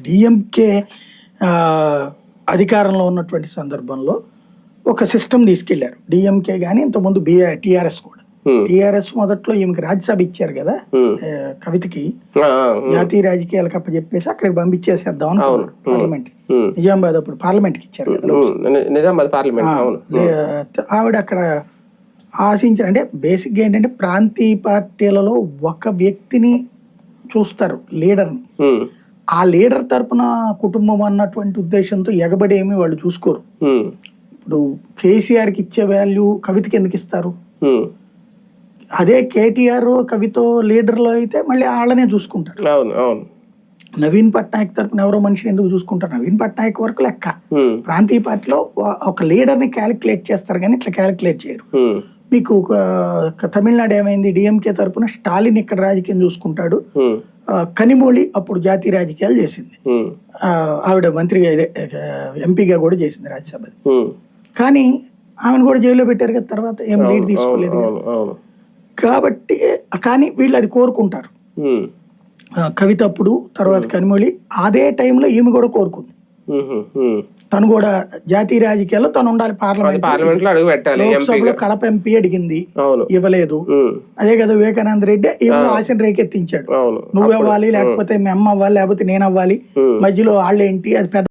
DMK అధికారంలో ఉన్నటువంటి సందర్భంలో ఒక సిస్టమ్ తీసుకెళ్లారు. డిఎంకే గానీ ఇంతకుముందు టిఆర్ఎస్ కూడా. టిఆర్ఎస్ మొదట్లో ఈమెకి రాజ్యసభ ఇచ్చారు కదా కవితకి, జాతీయ రాజకీయాలకు అప్పచెప్పేసి అక్కడికి పంపించేసేద్దాం అనుకున్నారు పార్లమెంట్. నిజామాబాద్ అప్పుడు పార్లమెంట్ కి ఇచ్చారు కదా. ఆవిడ అక్కడ ఆశించారు. అంటే బేసిక్ గా ఏంటంటే ప్రాంతీయ పార్టీలలో ఒక వ్యక్తిని చూస్తారు, లీడర్ని. ఆ లీడర్ తరపున కుటుంబం అన్నటువంటి ఉద్దేశంతో ఎగబడి ఏమి వాళ్ళు చూసుకోరు. ఇప్పుడు కేసీఆర్ కి ఇచ్చే వాల్యూ కవితకి ఎందుకు ఇస్తారు? అదే కేటీఆర్ కవితో లీడర్లో అయితే మళ్ళీ వాళ్ళనే చూసుకుంటారు. నవీన్ పట్నాయక్ తరపున ఎవరో మనిషిని ఎందుకు చూసుకుంటారు? నవీన్ పట్నాయక్ వరకు లెక్క. ప్రాంతీయ పార్టీలో ఒక లీడర్ ని క్యాలిక్యులేట్ చేస్తారు కానీ ఇట్లా క్యాలిక్యులేట్ చేయరు. మీకు తమిళనాడు ఏమైంది? డిఎంకే తరపున స్టాలిన్ ఇక్కడ రాజకీయం చూసుకుంటాడు. కనిమొళి అప్పుడు జాతీయ రాజకీయాలు చేసింది, ఆవిడ మంత్రిగా ఎంపీగా కూడా చేసింది రాజ్యసభ. కానీ ఆమెను కూడా జైల్లో పెట్టారు కదా, తర్వాత ఏం లీడ్ తీసుకోలేదు కదా. కాబట్టి కానీ వీళ్ళు అది కోరుకుంటారు. కవిత అప్పుడు, తర్వాత కనిమొళి, అదే టైంలో ఈమె కూడా కోరుకుంది. తను కూడా జాతీయ రాజకీయాల్లో తను ఉండాలి. పార్లమెంట్ లోక్సభలో కడప ఎంపీ అడిగింది, ఇవ్వలేదు. అదే కదా వివేకానంద రెడ్డి ఏమో ఆశను రేకెత్తించాడు, నువ్వు అవ్వాలి లేకపోతే మీ అమ్మ అవ్వాలి లేకపోతే నేను అవ్వాలి, మధ్యలో వాళ్ళేంటి, అది పెద్ద